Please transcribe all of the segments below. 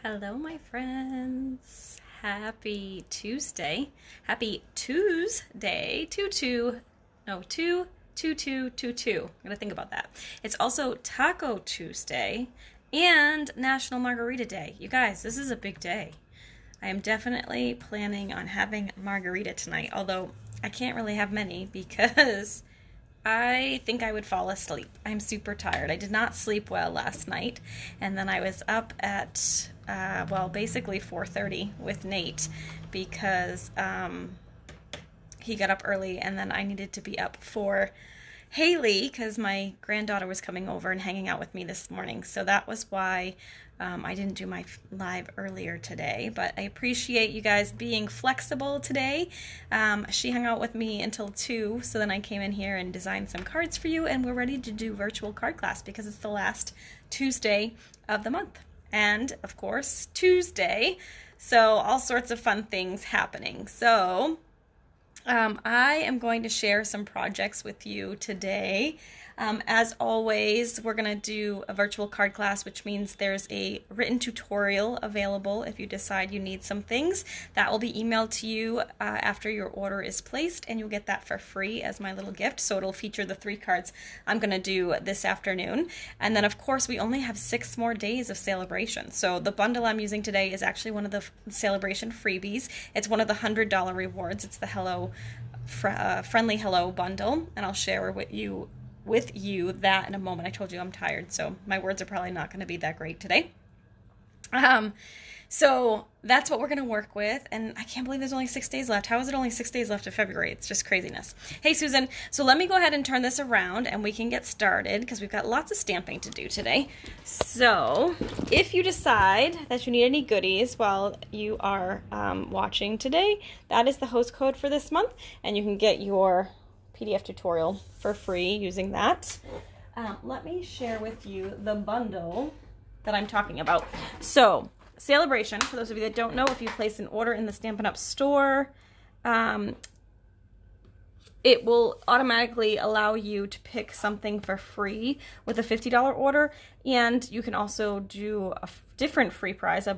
Hello, my friends. Happy Tuesday. Happy Tuesday. 2222. I'm gonna think about that. It's also Taco Tuesday and National Margarita Day. You guys, this is a big day. I am definitely planning on having margarita tonight, although I can't really have many because I think I would fall asleep. I'm super tired. I did not sleep well last night, and then I was up at, basically 4:30 with Nate because he got up early, and then I needed to be up for Haley because my granddaughter was coming over and hanging out with me this morning. So that was why I didn't do my live earlier today, but I appreciate you guys being flexible today. She hung out with me until 2, so then I came in here and designed some cards for you, and we're ready to do virtual card class because it's the last Tuesday of the month. And, of course, Tuesday, so all sorts of fun things happening. So I am going to share some projects with you today. As always, we're going to do a virtual card class, which means there's a written tutorial available if you decide you need some things. That will be emailed to you after your order is placed, and you'll get that for free as my little gift. So it'll feature the 3 cards I'm going to do this afternoon. And then, of course, we only have 6 more days of Sale-A-Bration. So the bundle I'm using today is actually one of the Sale-A-Bration freebies. It's one of the $100 rewards. It's the Friendly Hello bundle, and I'll share with you that in a moment. I told you I'm tired, so my words are probably not going to be that great today. So that's what we're going to work with, and I can't believe there's only 6 days left. How is it only 6 days left of February? It's just craziness. Hey, Susan, so let me go ahead and turn this around, and we can get started, because we've got lots of stamping to do today. So if you decide that you need any goodies while you are watching today, that is the host code for this month, and you can get your PDF tutorial for free using that. Let me share with you the bundle that I'm talking about. So, Sale-A-Bration, for those of you that don't know, if you place an order in the Stampin' Up store, it will automatically allow you to pick something for free with a $50 order, and you can also do a different free prize, a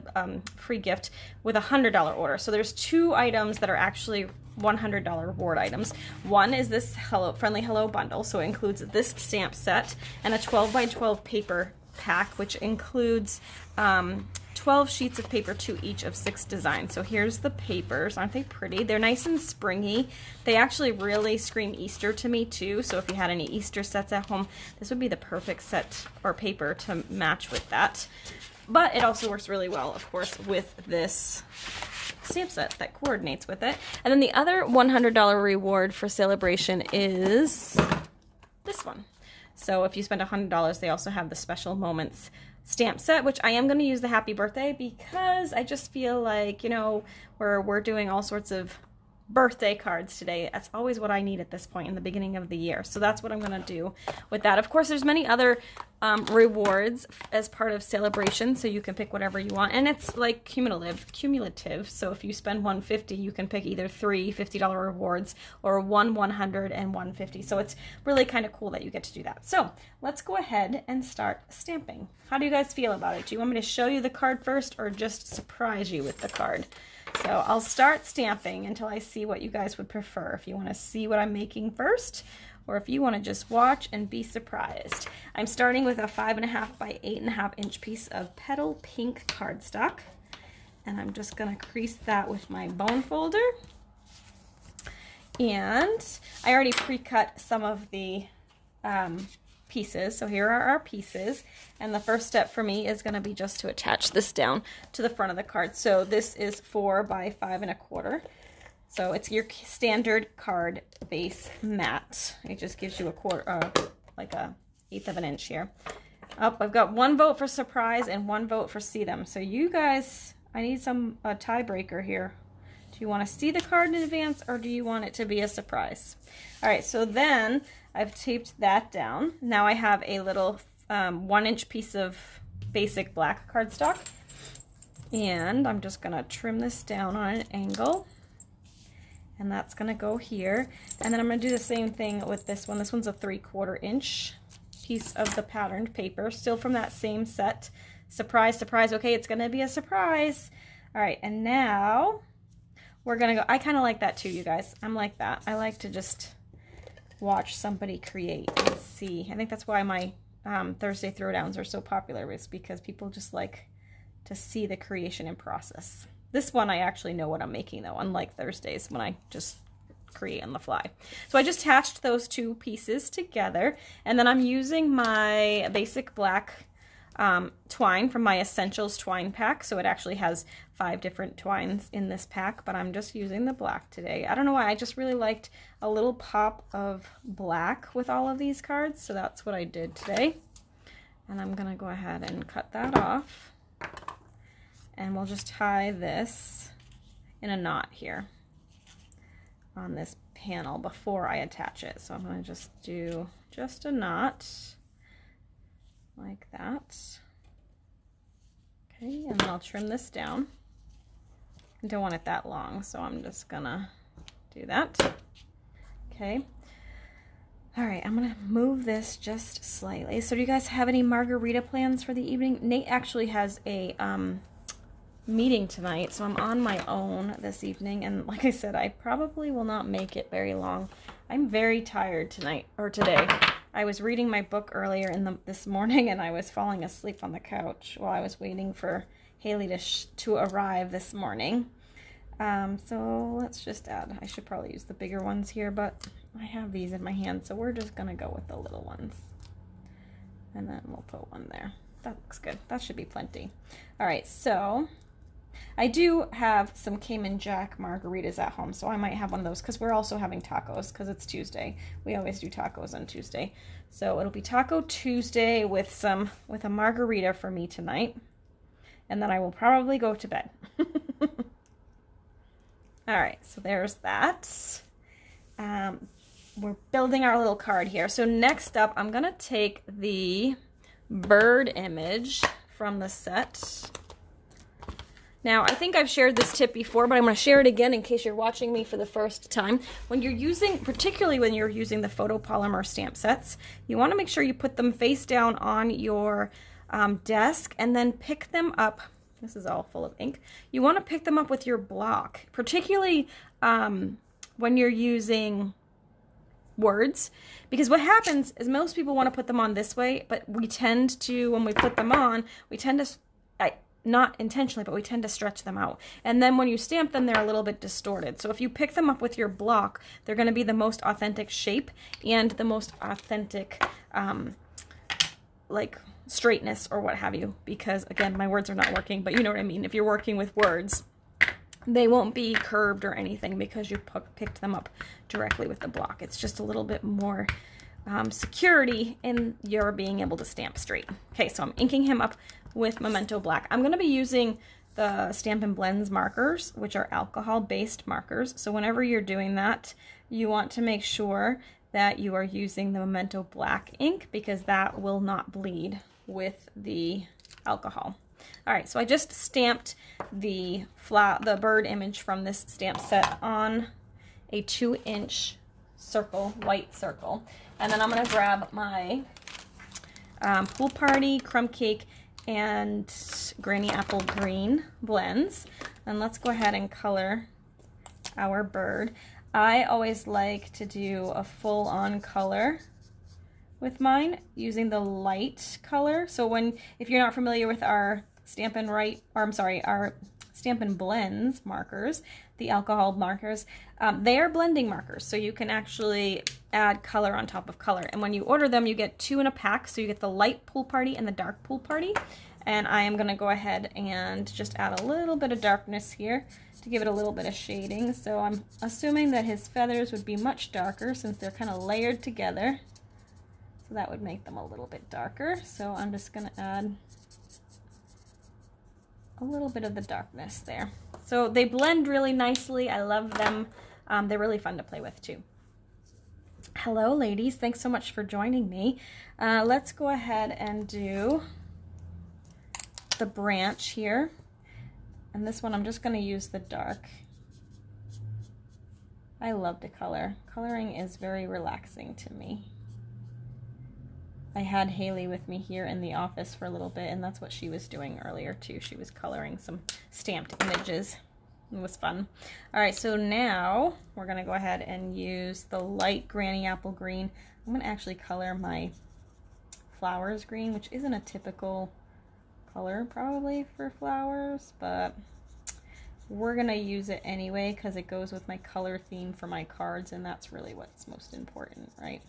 free gift with a $100 order. So there's 2 items that are actually $100 reward items. One is this Friendly Hello bundle, so it includes this stamp set and a 12x12 paper pack, which includes 12 sheets of paper to each of 6 designs. So here's the papers. Aren't they pretty? They're nice and springy. They actually really scream Easter to me too, so if you had any Easter sets at home, this would be the perfect set or paper to match with that. But it also works really well, of course, with this stamp set that coordinates with it. And then the other $100 reward for Sale-A-Bration is this one. So if you spend $100, they also have the Special Moments stamp set, which I am going to use the Happy Birthday because I just feel like, you know, we're doing all sorts of birthday cards today. That's always what I need at this point in the beginning of the year. So that's what I'm going to do with that. Of course, there's many other rewards as part of Sale-A-Bration, so you can pick whatever you want. And it's like cumulative. So if you spend $150, you can pick either 3 $50 rewards or 1 $100 and 150. So it's really kind of cool that you get to do that. So let's go ahead and start stamping. How do you guys feel about it? Do you want me to show you the card first or just surprise you with the card? So I'll start stamping until I see what you guys would prefer. If you want to see what I'm making first, or if you want to just watch and be surprised. I'm starting with a 5.5 by 8.5 inch piece of petal pink cardstock, and I'm just going to crease that with my bone folder. And I already pre-cut some of the pieces, so here are our pieces, and the first step for me is going to be just to attach this down to the front of the card. So this is 4 by 5 1/4, so it's your standard card base mat. It just gives you a quarter, like a 1/8 of an inch here. I've got 1 vote for surprise and 1 vote for see them. So you guys, I need a tiebreaker here. Do you want to see the card in advance, or do you want it to be a surprise? All right, so then I've taped that down. Now I have a little 1 inch piece of basic black cardstock, and I'm just going to trim this down on an angle, and that's going to go here. And then I'm going to do the same thing with this one. This one's a 3/4 inch piece of the patterned paper, still from that same set, Surprise, surprise. Okay, it's gonna be a surprise. All right, and now we're gonna go. I kind of like that too, you guys. I'm like that. I like to just watch somebody create and see. I think that's why my Thursday Throwdowns are so popular, is because people just like to see the creation and process. This one I actually know what I'm making though, unlike Thursdays when I just create on the fly. So I just attached those two pieces together, and then I'm using my basic black twine from my Essentials twine pack. So it actually has 5 different twines in this pack, but I'm just using the black today. I don't know why, I just really liked a little pop of black with all of these cards, so that's what I did today. And I'm gonna go ahead and cut that off, and we'll just tie this in a knot here on this panel before I attach it. So I'm gonna just do just a knot like that. Okay, and then I'll trim this down. I don't want it that long, so I'm just gonna do that. Okay. All right, I'm gonna move this just slightly. So do you guys have any margarita plans for the evening? Nate actually has a meeting tonight, so I'm on my own this evening, and like I said, I probably will not make it very long. I'm very tired tonight, or today. I was reading my book earlier this morning, and I was falling asleep on the couch while I was waiting for Haley to arrive this morning. So let's just add, I should probably use the bigger ones here, but I have these in my hand, so we're just gonna go with the little ones. And then we'll put one there. That looks good. That should be plenty. All right, so I do have some Cayman Jack margaritas at home, so I might have one of those, because we're also having tacos, because it's Tuesday. We always do tacos on Tuesday. So it'll be Taco Tuesday with a margarita for me tonight. And then I will probably go to bed. All right, so there's that. We're building our little card here. So next up, I'm gonna take the bird image from the set. Now, I think I've shared this tip before, but I'm going to share it again in case you're watching me for the first time. When you're using, particularly when you're using the photopolymer stamp sets, you want to make sure you put them face down on your desk and then pick them up. This is all full of ink. You want to pick them up with your block, particularly when you're using words, because what happens is most people want to put them on this way, but we tend to, when we put them on, we tend to, not intentionally, but we tend to stretch them out. And then when you stamp them, they're a little bit distorted. So if you pick them up with your block, they're going to be the most authentic shape and the most authentic, like, straightness or what have you. Because, again, my words are not working, but you know what I mean. If you're working with words, they won't be curved or anything because you picked them up directly with the block. It's just a little bit more security in your being able to stamp straight. Okay, so I'm inking him up with Memento Black. I'm going to be using the Stampin' Blends markers, which are alcohol-based markers. So whenever you're doing that, you want to make sure that you are using the Memento Black ink, because that will not bleed with the alcohol. All right, so I just stamped the bird image from this stamp set on a 2-inch circle, white circle. And then I'm going to grab my Pool Party, Crumb Cake, and Granny Apple Green blends. And let's go ahead and color our bird. I always like to do a full-on color with mine using the light color. So if you're not familiar with our our Stampin' Blends markers, the alcohol markers, they are blending markers, so you can actually add color on top of color. And when you order them, you get 2 in a pack, so you get the light Pool Party and the dark Pool Party. And I am going to go ahead and just add a little bit of darkness here to give it a little bit of shading. So I'm assuming that his feathers would be much darker since they're kind of layered together. So that would make them a little bit darker. So I'm just going to add a little bit of the darkness there. So they blend really nicely. I love them. They're really fun to play with too. Hello ladies, thanks so much for joining me. Let's go ahead and do the branch here. And this one I'm just going to use the dark. I love to color. Coloring is very relaxing to me. I had Haley with me here in the office for a little bit, and that's what she was doing earlier too. She was coloring some stamped images. It was fun. All right, so now we're gonna go ahead and use the light Granny Apple Green. I'm gonna actually color my flowers green, which isn't a typical color probably for flowers, but we're gonna use it anyway because it goes with my color theme for my cards, and that's really what's most important, right?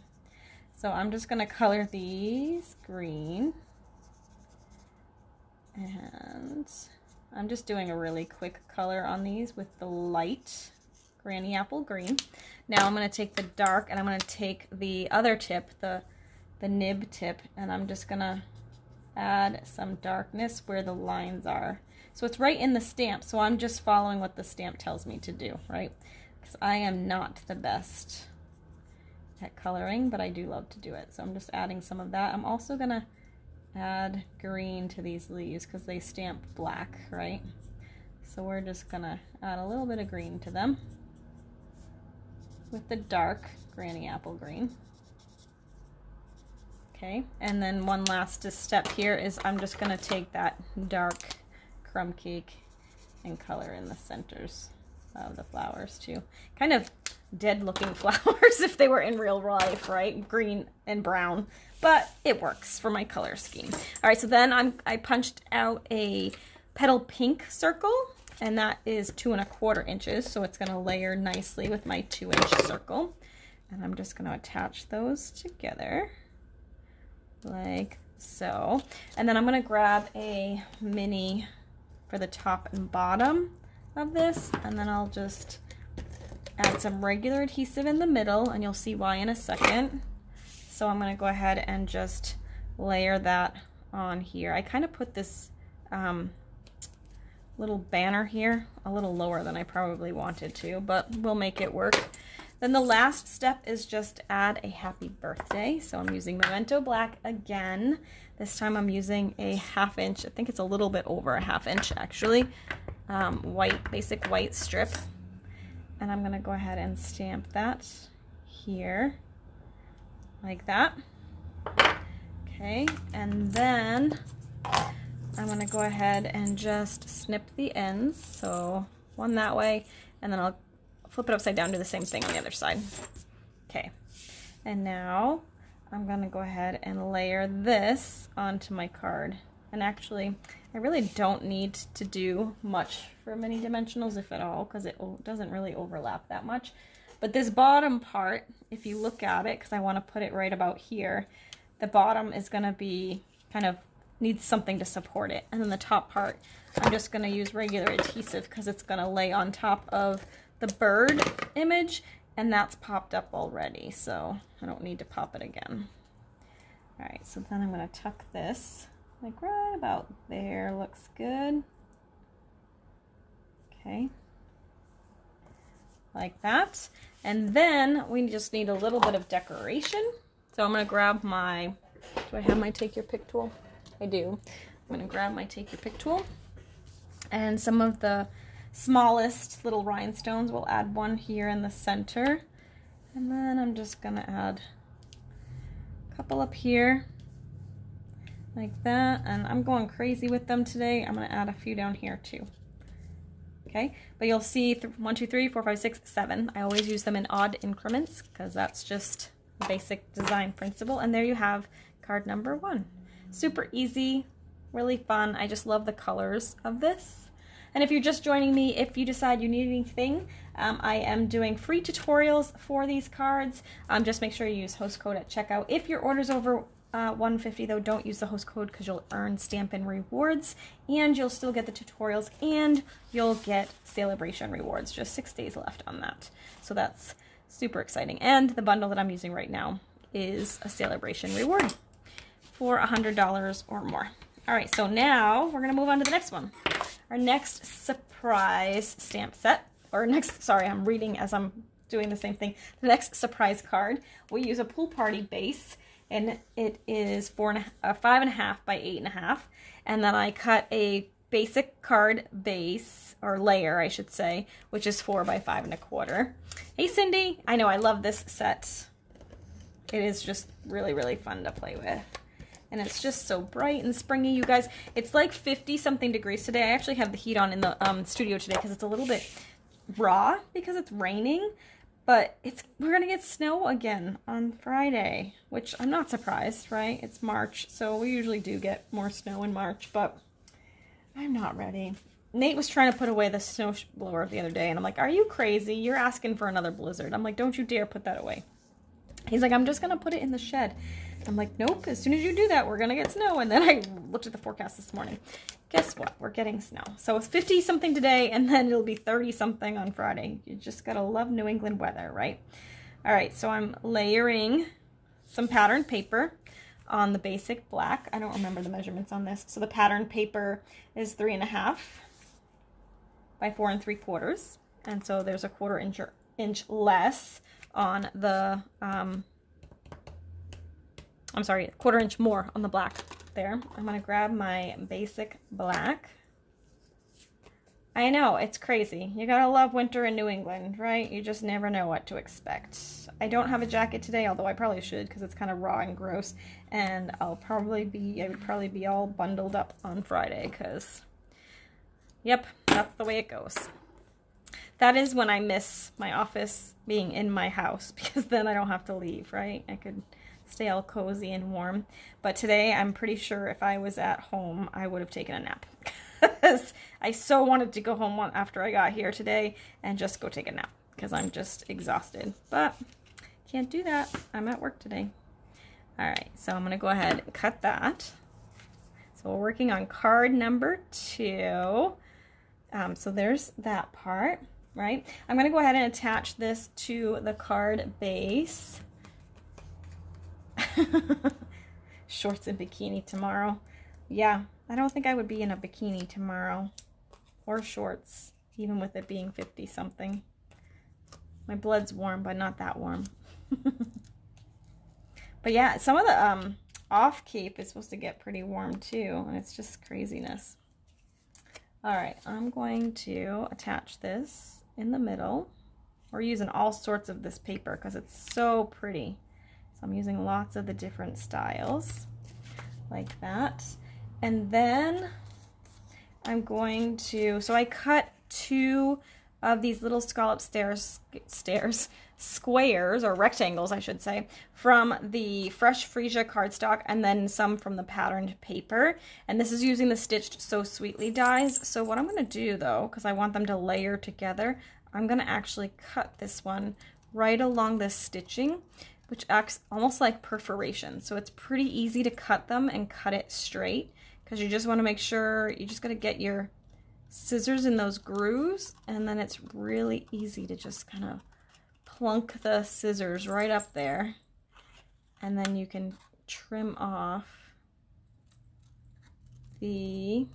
So I'm just gonna color these green, and I'm just doing a really quick color on these with the light Granny Apple Green. Now I'm going to take the dark, and I'm going to take the other tip, the nib tip, and I'm just going to add some darkness where the lines are. So it's right in the stamp, so I'm just following what the stamp tells me to do, right? Because I am not the best at coloring, but I do love to do it. So I'm just adding some of that. I'm also going to add green to these leaves because they stamp black, right? So we're just gonna add a little bit of green to them with the dark Granny Apple Green. Okay, and then one last step here is I'm just gonna take that dark crumb cake and color in the centers of the flowers too. Kind of dead looking flowers if they were in real life, right? Green and brown, but it works for my color scheme. All right, so then I punched out a petal pink circle, and that is 2 1/4 inches, so it's gonna layer nicely with my 2-inch circle. And I'm just gonna attach those together like so. And then I'm gonna grab a mini for the top and bottom of this, and then I'll just add some regular adhesive in the middle, and you'll see why in a second. So I'm going to go ahead and just layer that on here. I kind of put this little banner here a little lower than I probably wanted to, but we'll make it work. Then the last step is just add a happy birthday. So I'm using Memento Black again. This time I'm using a 1/2 inch, I think it's a little bit over a 1/2 inch actually, basic white strip. And I'm gonna go ahead and stamp that here, like that. Okay, and then I'm gonna go ahead and just snip the ends. So one that way, and then I'll flip it upside down, do the same thing on the other side. Okay, and now I'm gonna go ahead and layer this onto my card. And actually, I really don't need to do much for mini dimensionals, if at all, because it doesn't really overlap that much. But this bottom part, if you look at it, because I want to put it right about here, the bottom is going to be kind of needs something to support it. And then the top part, I'm just going to use regular adhesive because it's going to lay on top of the bird image, and that's popped up already, so I don't need to pop it again. All right, so then I'm going to tuck this like right about there. Looks good. Okay, like that. And then we just need a little bit of decoration. So I'm going to grab my, do I have my Take Your Pick tool? I do. I'm going to grab my Take Your Pick tool. And some of the smallest little rhinestones, we'll add one here in the center. And then I'm just going to add a couple up here, like that. And I'm going crazy with them today. I'm going to add a few down here too. Okay, but you'll see 1, 2, 3, 4, 5, 6, 7. I always use them in odd increments because that's just basic design principle. And there you have card number 1. Super easy, really fun. I just love the colors of this. And if you're just joining me, if you decide you need anything, I am doing free tutorials for these cards. Just make sure you use host code at checkout. If your order's over $150 though, don't use the host code because you'll earn Stampin' rewards, and you'll still get the tutorials, and you'll get Sale-A-Bration rewards. Just 6 days left on that. So that's super exciting. And the bundle that I'm using right now is a Sale-A-Bration reward for $100 or more. All right, so now we're gonna move on to the next one. Our next surprise stamp set, or next, sorry, I'm reading as I'm doing the same thing. The next surprise card, we use a pool party base, and it is 5.5 by 8.5. And then I cut a basic card base, or layer, I should say, which is 4 by 5 1/4. Hey, Cindy, I know I love this set. it is just really, really fun to play with. And it's just so bright and springy, you guys. It's like 50-something degrees today. I actually have the heat on in the studio today because it's a little bit raw because it's raining. But we're going to get snow again on Friday, which I'm not surprised, right? It's March, so we usually do get more snow in March, but I'm not ready. Nate was trying to put away the snow blower the other day, and I'm like, are you crazy? You're asking for another blizzard. I'm like, don't you dare put that away. He's like, I'm just going to put it in the shed. I'm like, nope, as soon as you do that, we're going to get snow. And then I looked at the forecast this morning. Guess what? We're getting snow. So it's 50-something today, and then it'll be 30-something on Friday. You just got to love New England weather, right? All right, so I'm layering some patterned paper on the basic black. I don't remember the measurements on this. So the patterned paper is 3.5 by 4 3/4. And so there's a 1/4 inch less on the, I'm sorry, 1/4 inch more on the black there. I'm going to grab my basic black. I know, it's crazy. You gotta love winter in New England, right? You just never know what to expect. I don't have a jacket today, although I probably should because it's kind of raw and gross. And I would probably be all bundled up on Friday because, yep, that's the way it goes. That is when I miss my office being in my house because then I don't have to leave, right? I could stay all cozy and warm. But today, I'm pretty sure if I was at home, I would have taken a nap. Because I so wanted to go home after I got here today and just go take a nap because I'm just exhausted. But can't do that. I'm at work today. All right, so I'm going to go ahead and cut that. So we're working on card number 2. So there's that part, right? I'm going to go ahead and attach this to the card base. Shorts and bikini tomorrow. Yeah, I don't think I would be in a bikini tomorrow or shorts, even with it being 50-something. My blood's warm, but not that warm. But yeah, some of the off cape is supposed to get pretty warm too, and it's just craziness. All right, I'm going to attach this in the middle. We're using all sorts of this paper because it's so pretty. So I'm using lots of the different styles like that. And then I'm going to, so I cut 2 of these little scallop squares, or rectangles I should say, from the Fresh Freesia cardstock, and then some from the patterned paper. And this is using the Stitched So Sweetly dies. So what I'm going to do though, because I want them to layer together, I'm going to actually cut this one right along this stitching, which acts almost like perforation. So it's pretty easy to cut them and cut it straight, because you just want to make sure, you just got to get your scissors in those grooves, and then it's really easy to just kind of plunk the scissors right up there, and then you can trim off the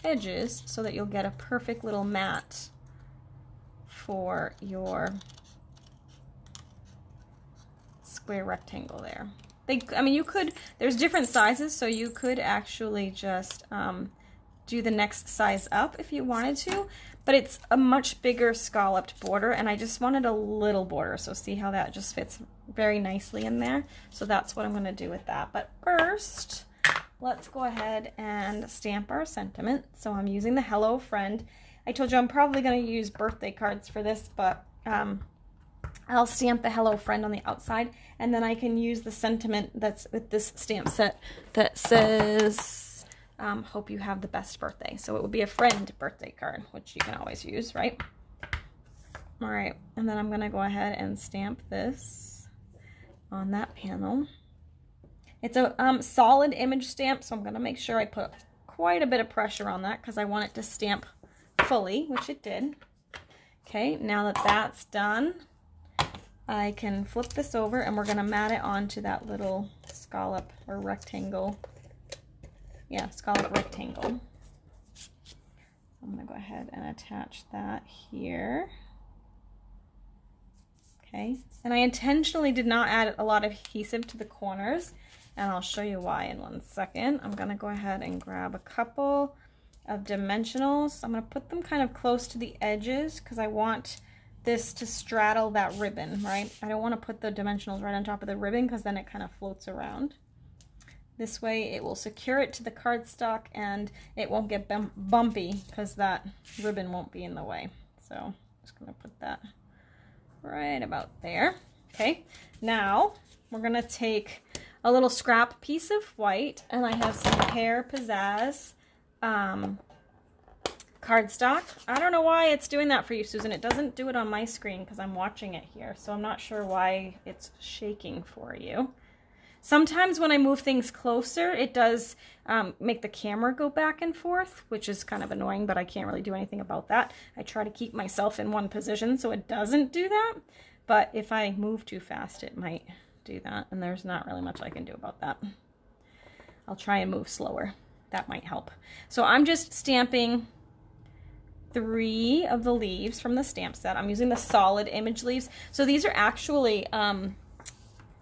edges so that you'll get a perfect little mat for your square rectangle there. I mean, you could, there's different sizes, so you could actually just do the next size up if you wanted to, but it's a much bigger scalloped border, and I just wanted a little border, so see how that just fits very nicely in there. So that's what I'm going to do with that. But first, let's go ahead and stamp our sentiment. So I'm using the Hello Friend. I told you I'm probably going to use birthday cards for this, but I'll stamp the Hello Friend on the outside, and then I can use the sentiment that's with this stamp set that says, hope you have the best birthday. So it would be a friend birthday card, which you can always use, right? All right, and then I'm going to go ahead and stamp this on that panel. It's a solid image stamp, so I'm going to make sure I put quite a bit of pressure on that because I want it to stamp fully, which it did. Okay, now that that's done, I can flip this over and we're going to mat it onto that little scallop or rectangle. Yeah, scallop rectangle. I'm going to go ahead and attach that here. Okay, and I intentionally did not add a lot of adhesive to the corners, and I'll show you why in 1 second. I'm going to go ahead and grab a couple of dimensionals. I'm going to put them kind of close to the edges because I want this to straddle that ribbon, right? I don't want to put the dimensionals right on top of the ribbon because then it kind of floats around. This way it will secure it to the cardstock and it won't get bumpy because that ribbon won't be in the way. So I'm just going to put that right about there. Okay, now we're going to take a little scrap piece of white, and I have some Pear Pizzazz cardstock. I don't know why it's doing that for you, Susan. It doesn't do it on my screen because I'm watching it here, so I'm not sure why it's shaking for you. Sometimes when I move things closer, it does make the camera go back and forth, which is kind of annoying, but I can't really do anything about that. I try to keep myself in one position so it doesn't do that, but if I move too fast, it might do that, and there's not really much I can do about that. I'll try and move slower. That might help. So I'm just stamping 3 of the leaves from the stamp set. I'm using the solid image leaves. So these are actually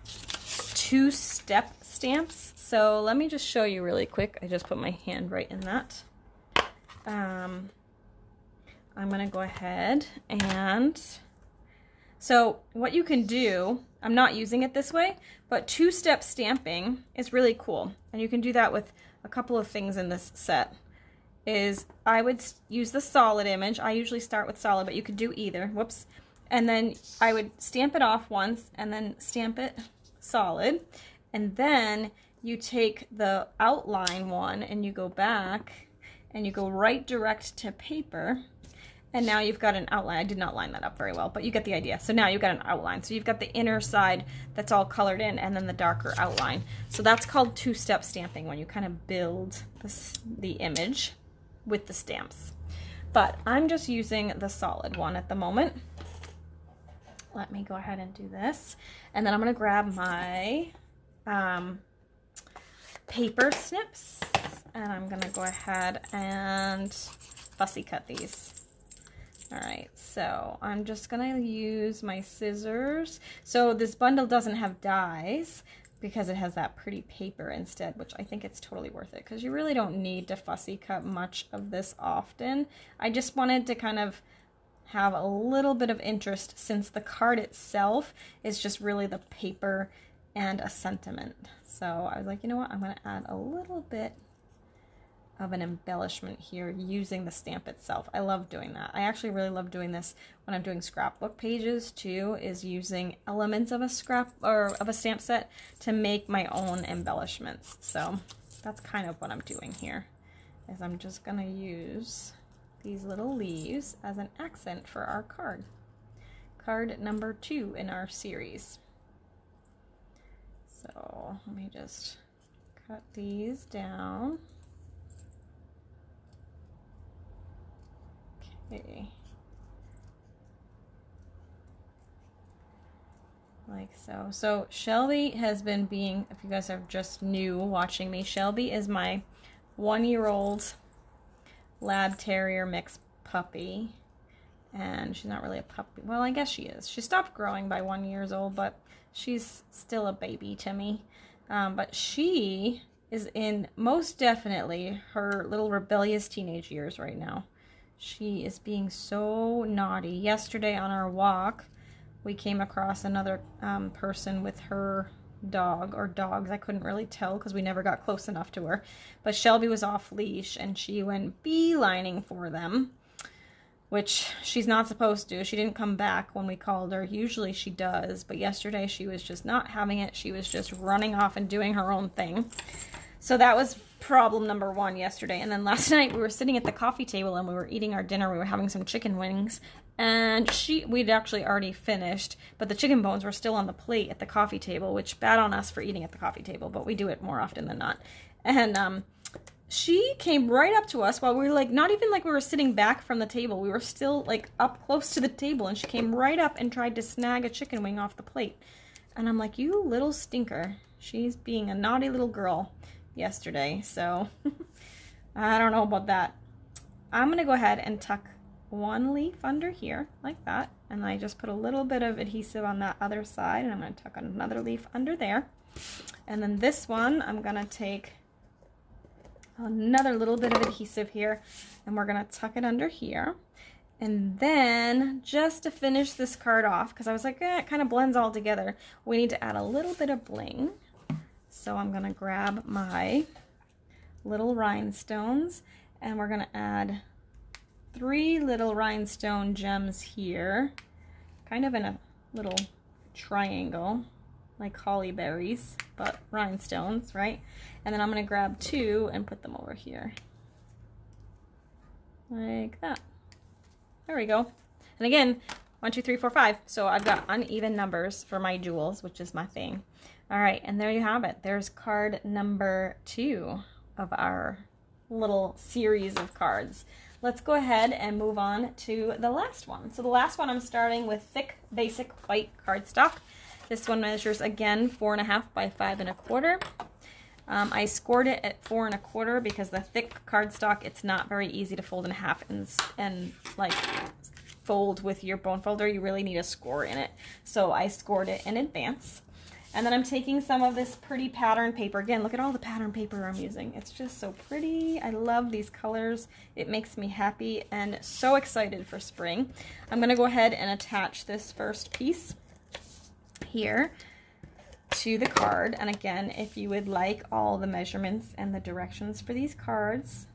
2-step stamps. So let me just show you really quick. I just put my hand right in that. I'm gonna go ahead and, so what you can do, I'm not using it this way, but 2-step stamping is really cool. And you can do that with a couple of things in this set. Is I would use the solid image. I usually start with solid, but you could do either. Whoops. And then I would stamp it off once and then stamp it solid. And then you take the outline one and you go back and you go right direct to paper. And now you've got an outline. I did not line that up very well, but you get the idea. So now you've got an outline. So you've got the inner side that's all colored in and then the darker outline. So that's called 2-step stamping, when you kind of build the image with the stamps. But I'm just using the solid one at the moment. Let me go ahead and do this. And then I'm going to grab my paper snips and I'm going to go ahead and fussy cut these. All right, so I'm just gonna use my scissors. So this bundle doesn't have dies because it has that pretty paper instead, which I think it's totally worth it because you really don't need to fussy cut much of this often. I just wanted to kind of have a little bit of interest since the card itself is just really the paper and a sentiment. So I was like, you know what, I'm gonna add a little bit of an embellishment here using the stamp itself. I love doing that. I actually really love doing this when I'm doing scrapbook pages too, is using elements of a scrap or of a stamp set to make my own embellishments. So that's kind of what I'm doing here, is I'm just gonna use these little leaves as an accent for our card. Card number 2 in our series. So let me just cut these down. Okay. Like so. So Shelby has been being, if you guys are just new watching me, Shelby is my 1-year-old lab terrier mix puppy. And she's not really a puppy. Well, I guess she is. She stopped growing by 1 year old, but she's still a baby to me. But she is in most definitely her little rebellious teenage years right now. She is being so naughty. Yesterday on our walk, we came across another person with her dog, or dogs. I couldn't really tell because we never got close enough to her. But Shelby was off leash and she went beelining for them, which she's not supposed to. She didn't come back when we called her. Usually she does, but yesterday she was just not having it. She was just running off and doing her own thing. So that was problem number 1 yesterday. And then last night we were sitting at the coffee table and we were eating our dinner. We were having some chicken wings and we'd actually already finished, but the chicken bones were still on the plate at the coffee table, which bad on us for eating at the coffee table, but we do it more often than not. And she came right up to us while we were like, not even like we were sitting back from the table. We were still like up close to the table and she came right up and tried to snag a chicken wing off the plate. And I'm like, you little stinker. She's being a naughty little girl yesterday, so I don't know about that. I'm gonna go ahead and tuck 1 leaf under here like that, and I just put a little bit of adhesive on that other side, and I'm gonna tuck another leaf under there. And then this one, I'm gonna take another little bit of adhesive here and we're gonna tuck it under here. And then, just to finish this card off, because I was like, it kind of blends all together, we need to add a little bit of bling. So I'm going to grab my little rhinestones, and we're going to add 3 little rhinestone gems here, kind of in a little triangle, like holly berries, but rhinestones, right? And then I'm going to grab 2 and put them over here, like that. There we go. And again, 1, 2, 3, 4, 5. So I've got uneven numbers for my jewels, which is my thing. All right, and there you have it. There's card number 2 of our little series of cards. Let's go ahead and move on to the last one. So the last one, I'm starting with thick, basic white cardstock. This one measures, again, 4.5 by 5 1/4. I scored it at 4 1/4 because the thick cardstock, it's not very easy to fold in half and like fold with your bone folder. You really need a score in it. So I scored it in advance. And then I'm taking some of this pretty pattern paper. Again, look at all the pattern paper I'm using. It's just so pretty. I love these colors. It makes me happy and so excited for spring. I'm gonna go ahead and attach this first piece here to the card. And again, if you would like all the measurements and the directions for these cards,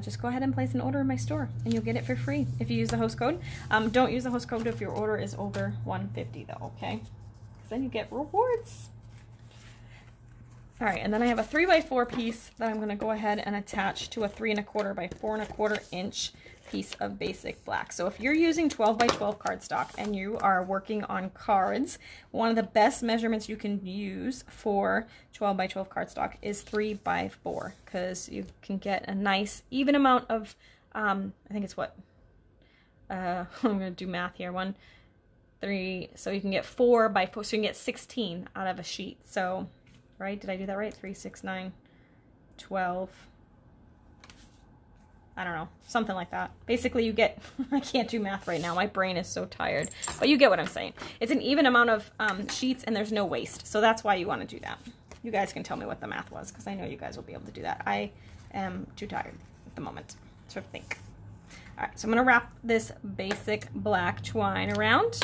just go ahead and place an order in my store and you'll get it for free if you use the host code. Don't use the host code if your order is over $150 though, okay? Because then you get rewards. All right, and then I have a 3 by 4 piece that I'm gonna go ahead and attach to a 3 1/4 by 4 1/4 inch piece of basic black. So if you're using 12 by 12 cardstock and you are working on cards, one of the best measurements you can use for 12 by 12 cardstock is 3 by 4, because you can get a nice even amount of, I think it's what, I'm gonna do math here, 1, 3, so you can get 4 by 4, so you can get 16 out of a sheet. So, right, did I do that right? 3, 6, 9, 12, I don't know, something like that. Basically you get, I can't do math right now, my brain is so tired, but you get what I'm saying. It's an even amount of sheets and there's no waste, so that's why you want to do that. You guys can tell me what the math was, because I know you guys will be able to do that. I am too tired at the moment to think. All right, so I'm going to wrap this basic black twine around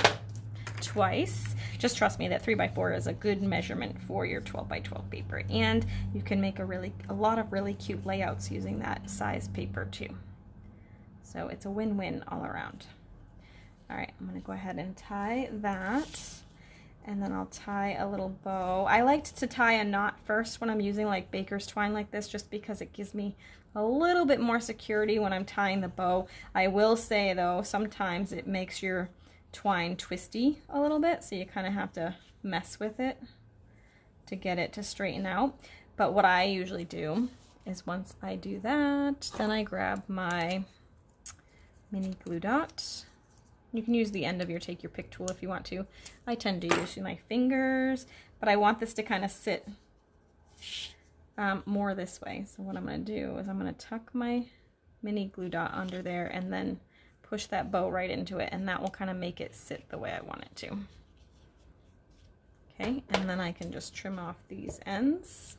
twice. Just trust me that 3 by 4 is a good measurement for your 12 by 12 paper, and you can make a lot of really cute layouts using that size paper too. So it's a win-win all around. All right, I'm gonna go ahead and tie that, and then I'll tie a little bow. I like to tie a knot first when I'm using like baker's twine like this, just because it gives me a little bit more security when I'm tying the bow. I will say though, sometimes it makes your twine twisty a little bit, so you kind of have to mess with it to get it to straighten out. But what I usually do is once I do that, then I grab my mini glue dot. You can use the end of your take your pick tool if you want to. I tend to use my fingers, but I want this to kind of sit more this way. So what I'm going to do is I'm going to tuck my mini glue dot under there and then push that bow right into it, and that will kind of make it sit the way I want it to. Okay, and then I can just trim off these ends.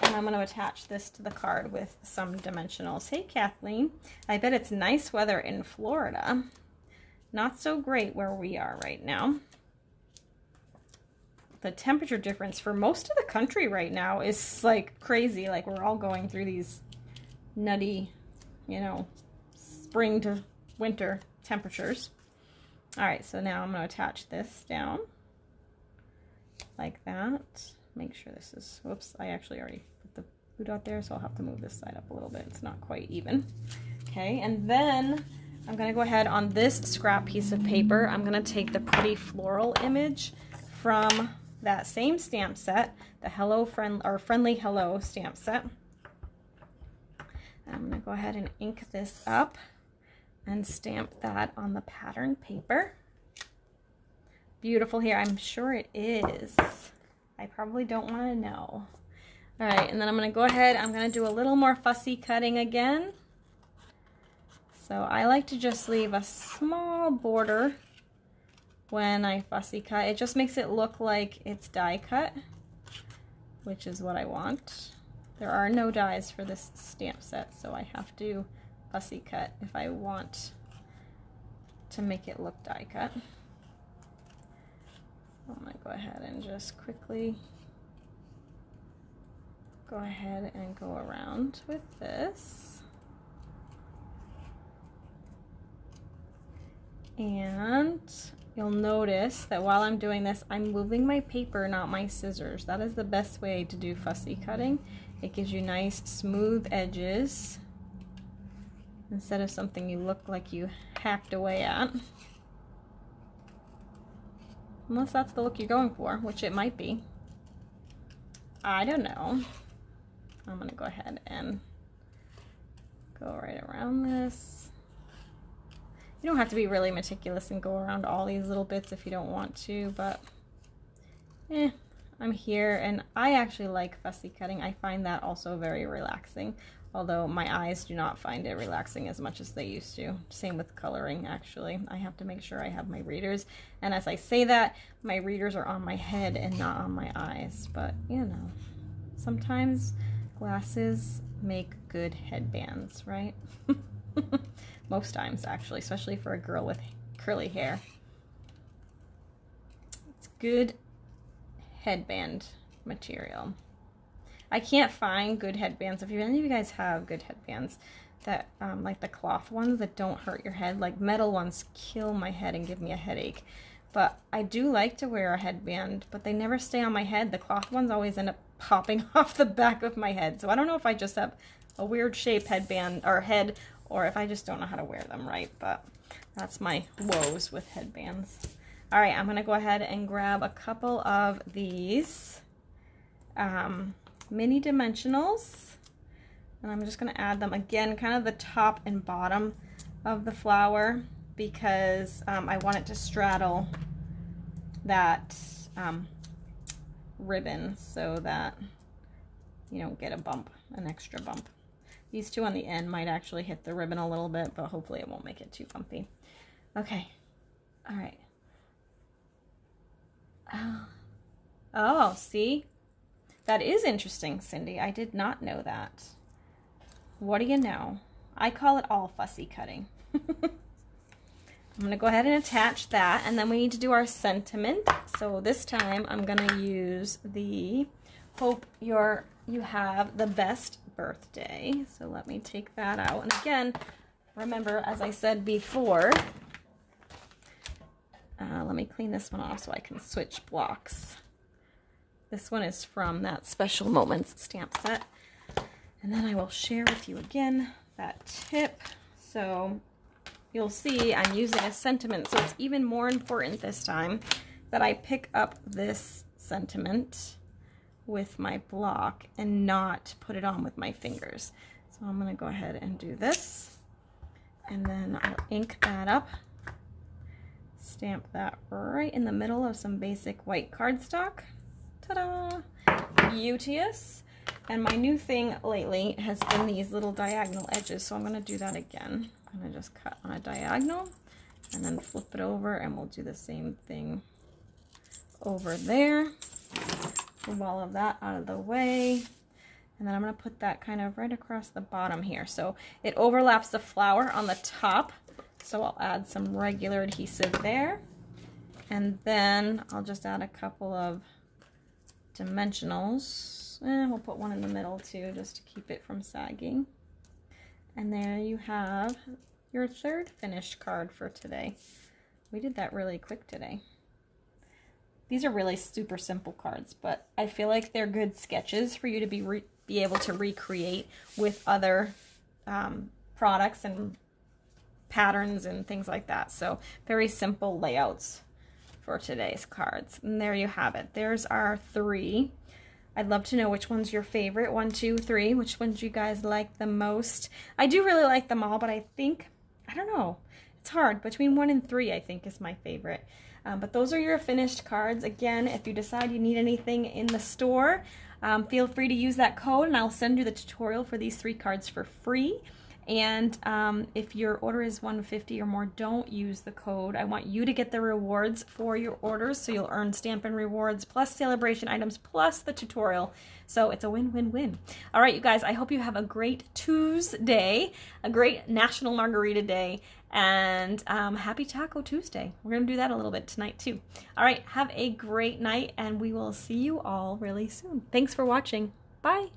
And I'm going to attach this to the card with some dimensionals. Hey Kathleen, I bet it's nice weather in Florida. Not so great where we are right now. The temperature difference for most of the country right now is like crazy. Like we're all going through these nutty, you know, spring to winter temperatures. All right, so now I'm going to attach this down like that. Make sure this is, whoops, I actually already put the glue dot there, so I'll have to move this side up a little bit. It's not quite even. Okay, and then I'm going to go ahead on this scrap piece of paper. I'm going to take the pretty floral image from that same stamp set, the Friendly Hello stamp set. And I'm going to go ahead and ink this up and stamp that on the pattern paper. Beautiful here. I'm sure it is. I probably don't want to know. All right, and then I'm going to go ahead. I'm going to do a little more fussy cutting again. So I like to just leave a small border when I fussy cut. It just makes it look like it's die cut, which is what I want. There are no dies for this stamp set, so I have to fussy cut if I want to make it look die cut. I'm gonna go ahead and just quickly go ahead and go around with this. And you'll notice that while I'm doing this, I'm moving my paper, not my scissors. That is the best way to do fussy cutting. It gives you nice smooth edges instead of something you look like you hacked away at. Unless that's the look you're going for, which it might be. I don't know. I'm gonna go ahead and go right around this. You don't have to be really meticulous and go around all these little bits if you don't want to, but I'm here, and I actually like fussy cutting. I find that also very relaxing, although my eyes do not find it relaxing as much as they used to. Same with coloring, actually. I have to make sure I have my readers, and as I say that, my readers are on my head and not on my eyes, but you know, sometimes glasses make good headbands, right? Most times, actually, especially for a girl with curly hair. It's good headband material. I can't find good headbands. If any of you guys have good headbands that like the cloth ones that don't hurt your head, like metal ones kill my head and give me a headache. But I do like to wear a headband, but they never stay on my head. The cloth ones always end up popping off the back of my head. So I don't know if I just have a weird shape headband or head, or if I just don't know how to wear them right, but that's my woes with headbands. All right, I'm gonna go ahead and grab a couple of these mini dimensionals, and I'm just gonna add them again, kind of the top and bottom of the flower, because I want it to straddle that ribbon so that you don't get a bump, an extra bump. These two on the end might actually hit the ribbon a little bit, but hopefully it won't make it too bumpy. Okay, all right. Oh, see? That is interesting, Cindy. I did not know that. What do you know? I call it all fussy cutting. I'm gonna go ahead and attach that, and then we need to do our sentiment. So this time I'm gonna use the Hope You Have the Best Birthday. So let me take that out. And again, remember, as I said before, let me clean this one off so I can switch blocks. This one is from that Special Moments stamp set. And then I will share with you again that tip. So you'll see I'm using a sentiment, so it's even more important this time that I pick up this sentiment with my block and not put it on with my fingers. So I'm gonna go ahead and do this, and then I'll ink that up, stamp that right in the middle of some basic white cardstock. Ta-da! Beauteous. And my new thing lately has been these little diagonal edges, so I'm gonna do that again. I'm gonna just cut on a diagonal and then flip it over, and we'll do the same thing over there. Move all of that out of the way, and then I'm going to put that kind of right across the bottom here, so it overlaps the flower on the top. So I'll add some regular adhesive there, and then I'll just add a couple of dimensionals. We'll put one in the middle too, just to keep it from sagging. And there you have your third finished card for today. We did that really quick today. These are really super simple cards, but I feel like they're good sketches for you to be able to recreate with other products and patterns and things like that. So very simple layouts for today's cards. And there you have it. There's our 3. I'd love to know which one's your favorite. 1, 2, 3. Which ones you guys like the most? I do really like them all, but I think, I don't know. It's hard. Between 1 and 3, I think, is my favorite. But those are your finished cards. Again, if you decide you need anything in the store, feel free to use that code, and I'll send you the tutorial for these 3 cards for free. And if your order is $150 or more, don't use the code. I want you to get the rewards for your orders, so you'll earn Stampin' rewards plus Sale-A-Bration items plus the tutorial. So it's a win-win-win. All right, you guys, I hope you have a great Tuesday, a great National Margarita Day, and happy Taco Tuesday. We're going to do that a little bit tonight too. All right, have a great night, and we will see you all really soon. Thanks for watching. Bye.